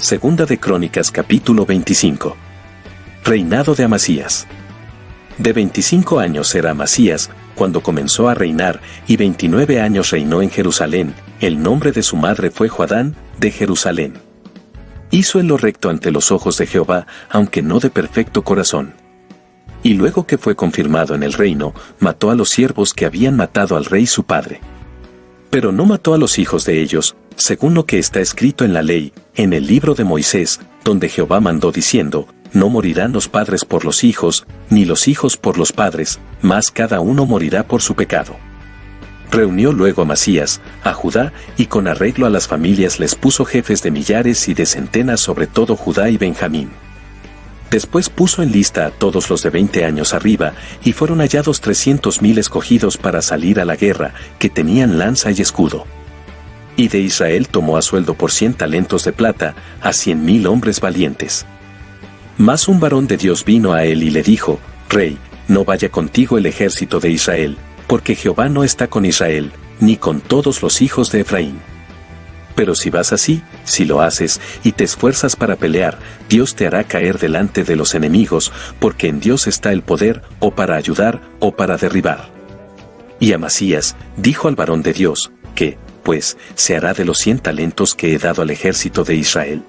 Segunda de Crónicas capítulo 25. Reinado de Amasías. De 25 años era Amasías cuando comenzó a reinar, y 29 años reinó en Jerusalén. El nombre de su madre fue Joadán, de Jerusalén. Hizo él lo recto ante los ojos de Jehová, aunque no de perfecto corazón. Y luego que fue confirmado en el reino, mató a los siervos que habían matado al rey su padre. Pero no mató a los hijos de ellos, según lo que está escrito en la ley, en el libro de Moisés, donde Jehová mandó diciendo: no morirán los padres por los hijos, ni los hijos por los padres, mas cada uno morirá por su pecado. Reunió luego Amasías a Judá, y con arreglo a las familias les puso jefes de millares y de centenas sobre todo Judá y Benjamín. Después puso en lista a todos los de 20 años arriba, y fueron hallados 300,000 escogidos para salir a la guerra, que tenían lanza y escudo. Y de Israel tomó a sueldo por 100 talentos de plata, a 100,000 hombres valientes. Mas un varón de Dios vino a él y le dijo: Rey, no vaya contigo el ejército de Israel, porque Jehová no está con Israel, ni con todos los hijos de Efraín. Pero si vas así, si lo haces, y te esfuerzas para pelear, Dios te hará caer delante de los enemigos, porque en Dios está el poder, o para ayudar, o para derribar. Y Amasías dijo al varón de Dios: ¿qué, pues, se hará de los 100 talentos que he dado al ejército de Israel?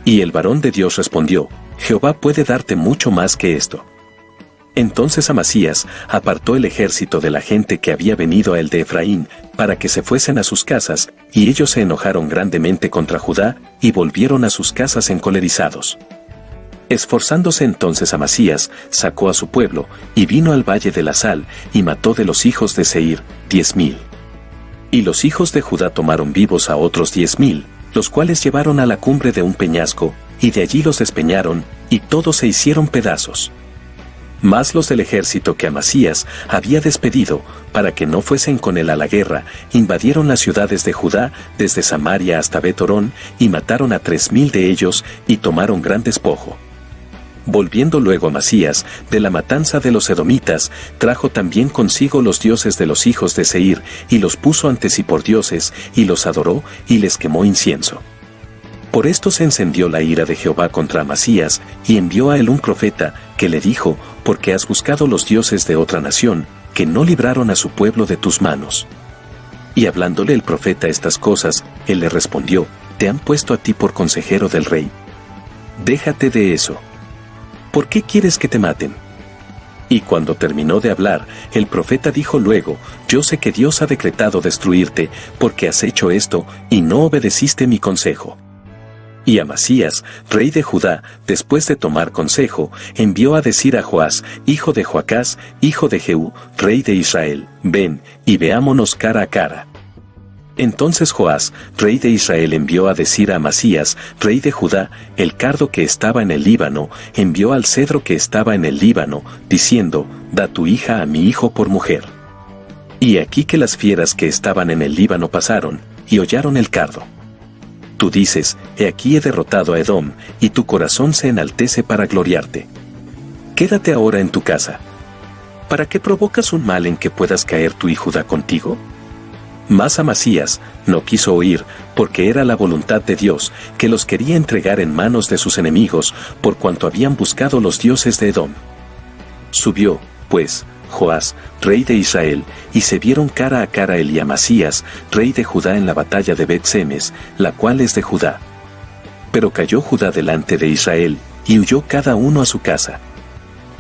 Y el varón de Dios respondió: Jehová puede darte mucho más que esto. Entonces Amasías apartó el ejército de la gente que había venido a él de Efraín, para que se fuesen a sus casas, y ellos se enojaron grandemente contra Judá, y volvieron a sus casas encolerizados. Esforzándose entonces Amasías, sacó a su pueblo, y vino al valle de la Sal, y mató de los hijos de Seir 10,000. Y los hijos de Judá tomaron vivos a otros 10,000, los cuales llevaron a la cumbre de un peñasco, y de allí los despeñaron, y todos se hicieron pedazos. Mas los del ejército que Amasías había despedido, para que no fuesen con él a la guerra, invadieron las ciudades de Judá, desde Samaria hasta Bet-horón, y mataron a 3,000 de ellos, y tomaron gran despojo. Volviendo luego Amasías, de la matanza de los edomitas, trajo también consigo los dioses de los hijos de Seir, y los puso ante sí por dioses, y los adoró, y les quemó incienso. Por esto se encendió la ira de Jehová contra Amasías, y envió a él un profeta, que le dijo: porque has buscado los dioses de otra nación, que no libraron a su pueblo de tus manos. Y hablándole el profeta estas cosas, él le respondió: te han puesto a ti por consejero del rey. Déjate de eso. ¿Por qué quieres que te maten? Y cuando terminó de hablar, el profeta dijo luego: yo sé que Dios ha decretado destruirte, porque has hecho esto, y no obedeciste mi consejo. Y Amasías, rey de Judá, después de tomar consejo, envió a decir a Joás, hijo de Joacás, hijo de Jehú, rey de Israel: ven, y veámonos cara a cara. Entonces Joás, rey de Israel, envió a decir a Amasías, rey de Judá: el cardo que estaba en el Líbano envió al cedro que estaba en el Líbano, diciendo: da tu hija a mi hijo por mujer. Y aquí que las fieras que estaban en el Líbano pasaron, y hollaron el cardo. Tú dices: he aquí he derrotado a Edom, y tu corazón se enaltece para gloriarte. Quédate ahora en tu casa. ¿Para qué provocas un mal en que puedas caer tú y Judá contigo? Mas Amasías no quiso oír, porque era la voluntad de Dios, que los quería entregar en manos de sus enemigos, por cuanto habían buscado los dioses de Edom. Subió, pues, Joás, rey de Israel, y se vieron cara a cara él y Amasías, rey de Judá, en la batalla de Bet-semes, la cual es de Judá. Pero cayó Judá delante de Israel, y huyó cada uno a su casa.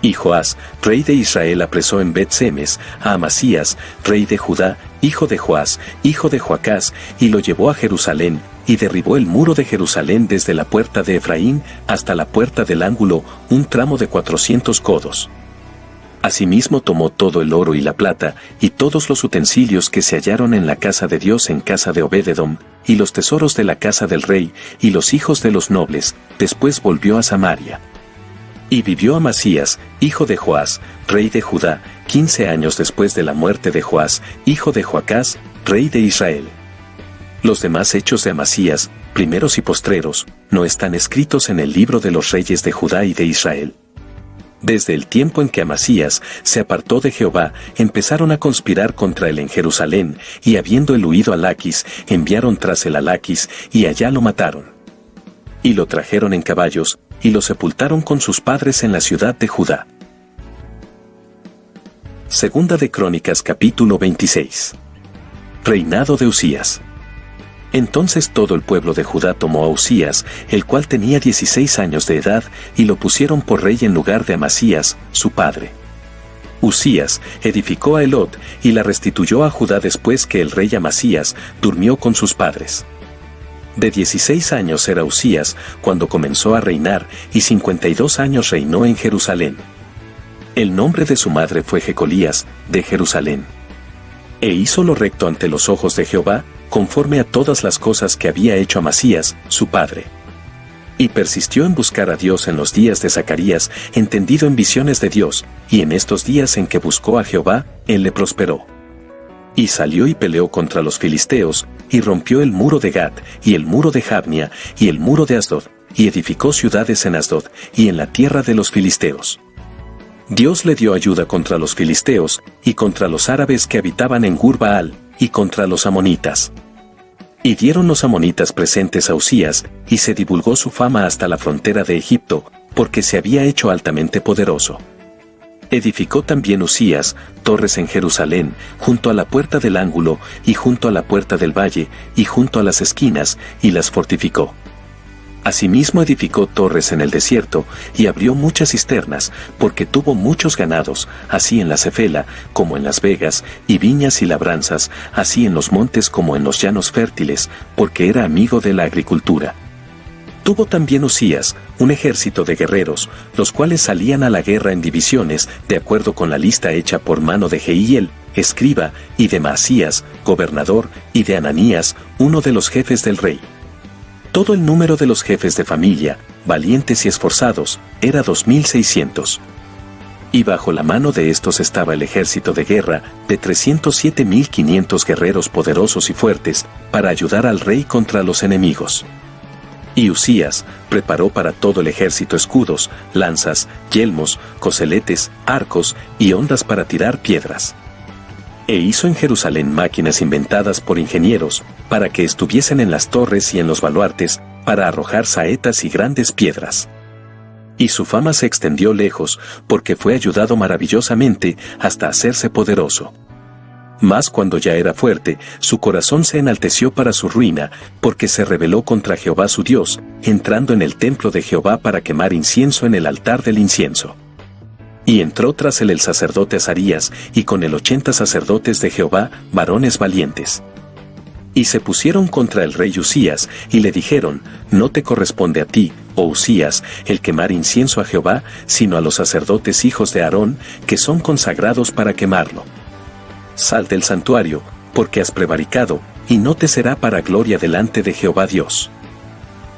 Y Joás, rey de Israel, apresó en Bet-semes a Amasías, rey de Judá, hijo de Joás, hijo de Joacás, y lo llevó a Jerusalén, y derribó el muro de Jerusalén desde la puerta de Efraín hasta la puerta del ángulo, un tramo de 400 codos. Asimismo tomó todo el oro y la plata, y todos los utensilios que se hallaron en la casa de Dios en casa de Obed-edom, y los tesoros de la casa del rey, y los hijos de los nobles. Después volvió a Samaria. Y vivió Amasías, hijo de Joás, rey de Judá, 15 años después de la muerte de Joás, hijo de Joacás, rey de Israel. Los demás hechos de Amasías, primeros y postreros, no están escritos en el libro de los reyes de Judá y de Israel. Desde el tiempo en que Amasías se apartó de Jehová, empezaron a conspirar contra él en Jerusalén, y habiendo él huido a Laquis, enviaron tras él a Laquis, y allá lo mataron. Y lo trajeron en caballos, y lo sepultaron con sus padres en la ciudad de Judá. Segunda de Crónicas capítulo 26. Reinado de Uzías. Entonces todo el pueblo de Judá tomó a Uzías, el cual tenía 16 años de edad, y lo pusieron por rey en lugar de Amasías, su padre. Uzías edificó a Elot, y la restituyó a Judá después que el rey Amasías durmió con sus padres. De 16 años era Uzías cuando comenzó a reinar, y 52 años reinó en Jerusalén. El nombre de su madre fue Jecolías, de Jerusalén. E hizo lo recto ante los ojos de Jehová, conforme a todas las cosas que había hecho Amasías, su padre. Y persistió en buscar a Dios en los días de Zacarías, entendido en visiones de Dios, y en estos días en que buscó a Jehová, él le prosperó. Y salió y peleó contra los filisteos, y rompió el muro de Gat, y el muro de Jabnia, y el muro de Asdod, y edificó ciudades en Asdod, y en la tierra de los filisteos. Dios le dio ayuda contra los filisteos, y contra los árabes que habitaban en Gur-Baal, y contra los amonitas. Y dieron los amonitas presentes a Uzías, y se divulgó su fama hasta la frontera de Egipto, porque se había hecho altamente poderoso. Edificó también Uzías torres en Jerusalén, junto a la puerta del ángulo, y junto a la puerta del valle, y junto a las esquinas, y las fortificó. Asimismo edificó torres en el desierto, y abrió muchas cisternas, porque tuvo muchos ganados, así en la Cefela, como en las vegas, y viñas y labranzas, así en los montes como en los llanos fértiles, porque era amigo de la agricultura. Tuvo también Uzías un ejército de guerreros, los cuales salían a la guerra en divisiones, de acuerdo con la lista hecha por mano de Jehiel, escriba, y de Maasías, gobernador, y de Ananías, uno de los jefes del rey. Todo el número de los jefes de familia, valientes y esforzados, era 2600. Y bajo la mano de estos estaba el ejército de guerra, de 307.500 guerreros poderosos y fuertes, para ayudar al rey contra los enemigos. Y Uzías preparó para todo el ejército escudos, lanzas, yelmos, coseletes, arcos y hondas para tirar piedras. E hizo en Jerusalén máquinas inventadas por ingenieros, para que estuviesen en las torres y en los baluartes, para arrojar saetas y grandes piedras. Y su fama se extendió lejos, porque fue ayudado maravillosamente hasta hacerse poderoso. Mas cuando ya era fuerte, su corazón se enalteció para su ruina, porque se rebeló contra Jehová su Dios, entrando en el templo de Jehová para quemar incienso en el altar del incienso. Y entró tras él el sacerdote Azarías, y con él 80 sacerdotes de Jehová, varones valientes. Y se pusieron contra el rey Uzías, y le dijeron: no te corresponde a ti, oh Uzías, el quemar incienso a Jehová, sino a los sacerdotes hijos de Aarón, que son consagrados para quemarlo. Sal del santuario, porque has prevaricado, y no te será para gloria delante de Jehová Dios.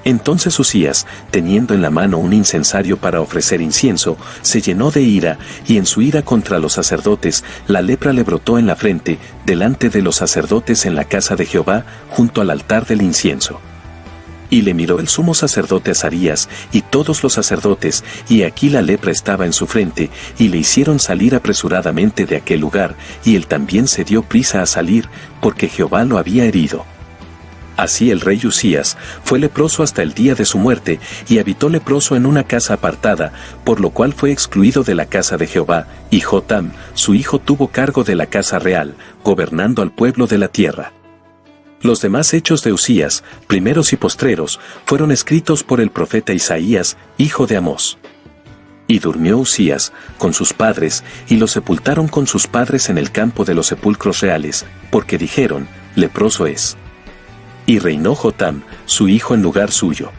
Entonces Uzías, teniendo en la mano un incensario para ofrecer incienso, se llenó de ira, y en su ira contra los sacerdotes, la lepra le brotó en la frente, delante de los sacerdotes en la casa de Jehová, junto al altar del incienso. Y le miró el sumo sacerdote Azarías, y todos los sacerdotes, y aquí la lepra estaba en su frente, y le hicieron salir apresuradamente de aquel lugar, y él también se dio prisa a salir, porque Jehová lo había herido. Así el rey Uzías fue leproso hasta el día de su muerte, y habitó leproso en una casa apartada, por lo cual fue excluido de la casa de Jehová, y Jotam, su hijo, tuvo cargo de la casa real, gobernando al pueblo de la tierra. Los demás hechos de Uzías, primeros y postreros, fueron escritos por el profeta Isaías, hijo de Amós. Y durmió Uzías con sus padres, y lo sepultaron con sus padres en el campo de los sepulcros reales, porque dijeron: leproso es. Y reinó Jotam, su hijo, en lugar suyo.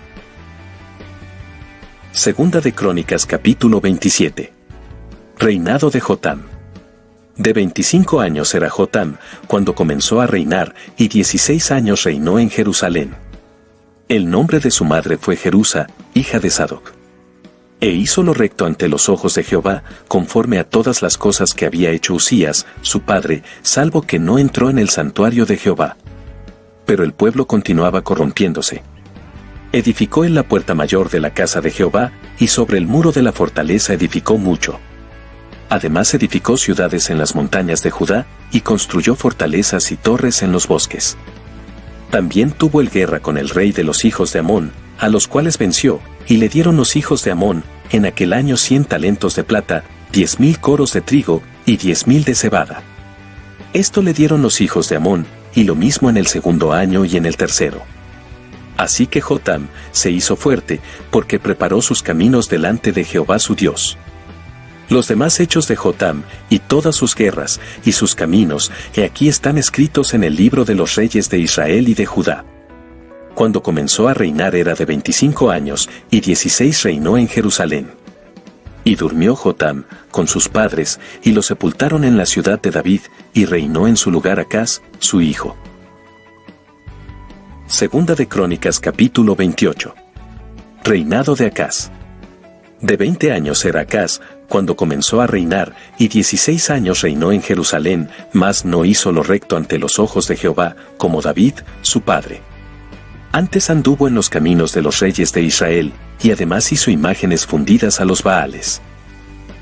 Segunda de Crónicas capítulo 27. Reinado de Jotam. De 25 años era Jotam cuando comenzó a reinar, y 16 años reinó en Jerusalén. El nombre de su madre fue Jerusa, hija de Sadoc. E hizo lo recto ante los ojos de Jehová, conforme a todas las cosas que había hecho Uzías, su padre, salvo que no entró en el santuario de Jehová. Pero el pueblo continuaba corrompiéndose. Edificó en la puerta mayor de la casa de Jehová, y sobre el muro de la fortaleza edificó mucho. Además edificó ciudades en las montañas de Judá, y construyó fortalezas y torres en los bosques. También tuvo él guerra con el rey de los hijos de Amón, a los cuales venció, y le dieron los hijos de Amón, en aquel año 100 talentos de plata, 10,000 coros de trigo, y 10,000 de cebada. Esto le dieron los hijos de Amón, y lo mismo en el segundo año y en el tercero. Así que Jotam se hizo fuerte, porque preparó sus caminos delante de Jehová su Dios. Los demás hechos de Jotam, y todas sus guerras, y sus caminos, he aquí están escritos en el libro de los reyes de Israel y de Judá. Cuando comenzó a reinar era de 25 años, y 16 reinó en Jerusalén. Y durmió Jotam con sus padres, y lo sepultaron en la ciudad de David, y reinó en su lugar Acaz, su hijo. Segunda de Crónicas capítulo 28. Reinado de Acaz. De 20 años era Acaz, cuando comenzó a reinar, y 16 años reinó en Jerusalén, mas no hizo lo recto ante los ojos de Jehová, como David, su padre. Antes anduvo en los caminos de los reyes de Israel, y además hizo imágenes fundidas a los Baales.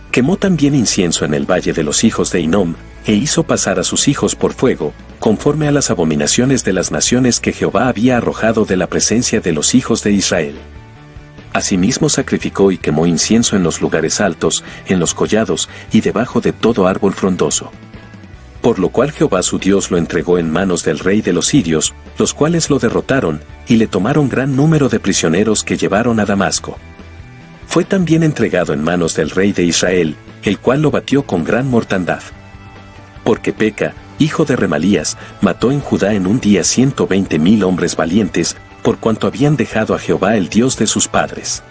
Quemó también incienso en el valle de los hijos de Hinnom, e hizo pasar a sus hijos por fuego, conforme a las abominaciones de las naciones que Jehová había arrojado de la presencia de los hijos de Israel. Asimismo sacrificó y quemó incienso en los lugares altos, en los collados, y debajo de todo árbol frondoso. Por lo cual Jehová su Dios lo entregó en manos del rey de los sirios, los cuales lo derrotaron, y le tomaron gran número de prisioneros que llevaron a Damasco. Fue también entregado en manos del rey de Israel, el cual lo batió con gran mortandad. Porque Peca, hijo de Remalías, mató en Judá en un día 120,000 hombres valientes, por cuanto habían dejado a Jehová el Dios de sus padres.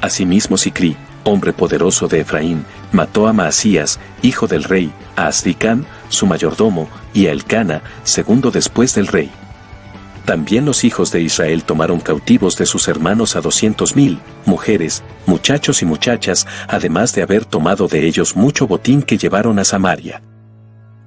Asimismo Sicri, hombre poderoso de Efraín, mató a Maasías, hijo del rey, a Azricam, su mayordomo, y a Elcana, segundo después del rey. También los hijos de Israel tomaron cautivos de sus hermanos a 200,000, mujeres, muchachos y muchachas, además de haber tomado de ellos mucho botín que llevaron a Samaria.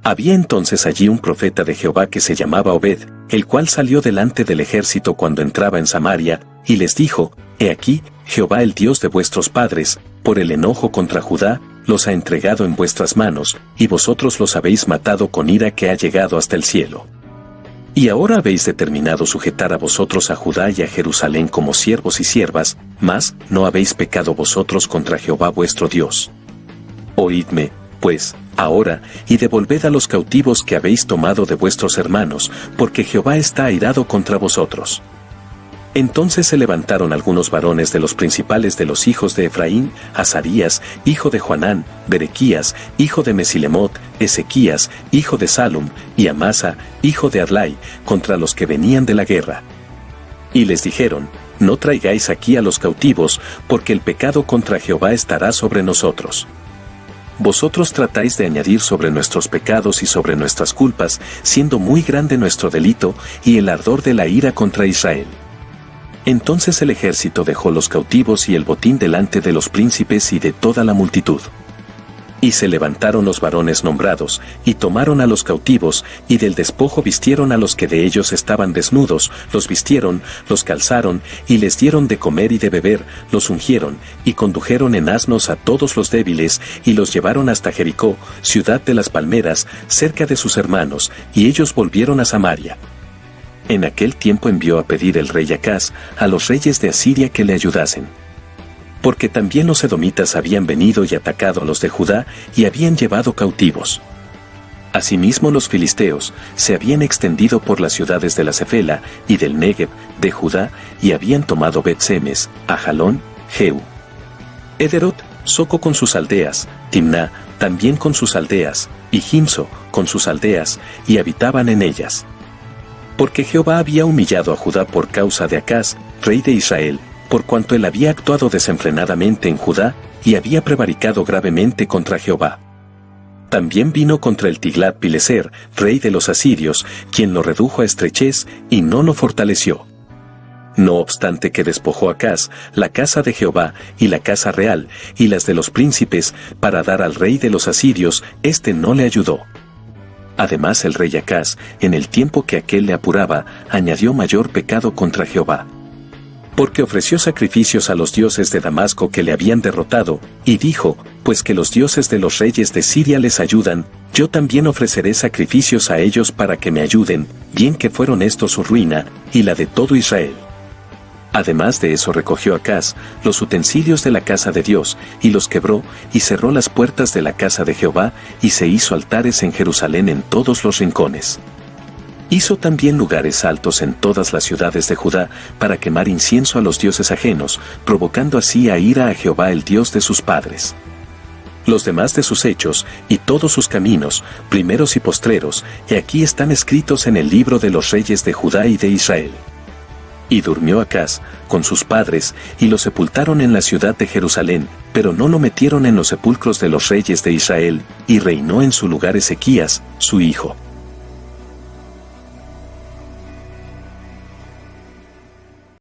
Había entonces allí un profeta de Jehová que se llamaba Obed, el cual salió delante del ejército cuando entraba en Samaria, y les dijo: He aquí, Jehová el Dios de vuestros padres, por el enojo contra Judá, los ha entregado en vuestras manos, y vosotros los habéis matado con ira que ha llegado hasta el cielo. Y ahora habéis determinado sujetar a vosotros a Judá y a Jerusalén como siervos y siervas, mas no habéis pecado vosotros contra Jehová vuestro Dios. Oídme, pues, ahora, y devolved a los cautivos que habéis tomado de vuestros hermanos, porque Jehová está airado contra vosotros. Entonces se levantaron algunos varones de los principales de los hijos de Efraín, Azarías, hijo de Joanán, Berequías, hijo de Mesilemot, Ezequías, hijo de Salum, y Amasa, hijo de Arlai, contra los que venían de la guerra. Y les dijeron: No traigáis aquí a los cautivos, porque el pecado contra Jehová estará sobre nosotros. Vosotros tratáis de añadir sobre nuestros pecados y sobre nuestras culpas, siendo muy grande nuestro delito, y el ardor de la ira contra Israel. Entonces el ejército dejó los cautivos y el botín delante de los príncipes y de toda la multitud. Y se levantaron los varones nombrados, y tomaron a los cautivos, y del despojo vistieron a los que de ellos estaban desnudos, los vistieron, los calzaron, y les dieron de comer y de beber, los ungieron, y condujeron en asnos a todos los débiles, y los llevaron hasta Jericó, ciudad de las palmeras, cerca de sus hermanos, y ellos volvieron a Samaria. En aquel tiempo envió a pedir el rey Acaz a los reyes de Asiria que le ayudasen. Porque también los edomitas habían venido y atacado a los de Judá y habían llevado cautivos. Asimismo los filisteos se habían extendido por las ciudades de la Cefela y del Negev de Judá y habían tomado Bet-Semes, Ajalón, Jehú, Ederot, Soco con sus aldeas, Timná también con sus aldeas, y Gimso con sus aldeas, y habitaban en ellas. Porque Jehová había humillado a Judá por causa de Acaz, rey de Israel, por cuanto él había actuado desenfrenadamente en Judá, y había prevaricado gravemente contra Jehová. También vino contra el Tiglat-Pileser, rey de los asirios, quien lo redujo a estrechez, y no lo fortaleció. No obstante que despojó a Acaz, la casa de Jehová, y la casa real, y las de los príncipes, para dar al rey de los asirios, éste no le ayudó. Además el rey Acaz, en el tiempo que aquél le apuraba, añadió mayor pecado contra Jehová. Porque ofreció sacrificios a los dioses de Damasco que le habían derrotado, y dijo: Pues que los dioses de los reyes de Siria les ayudan, yo también ofreceré sacrificios a ellos para que me ayuden, bien que fueron estos su ruina, y la de todo Israel. Además de eso recogió Acaz los utensilios de la casa de Dios, y los quebró, y cerró las puertas de la casa de Jehová, y se hizo altares en Jerusalén en todos los rincones. Hizo también lugares altos en todas las ciudades de Judá, para quemar incienso a los dioses ajenos, provocando así a ira a Jehová el Dios de sus padres. Los demás de sus hechos, y todos sus caminos, primeros y postreros, he aquí están escritos en el libro de los reyes de Judá y de Israel. Y durmió Acaz con sus padres, y lo sepultaron en la ciudad de Jerusalén, pero no lo metieron en los sepulcros de los reyes de Israel, y reinó en su lugar Ezequías, su hijo.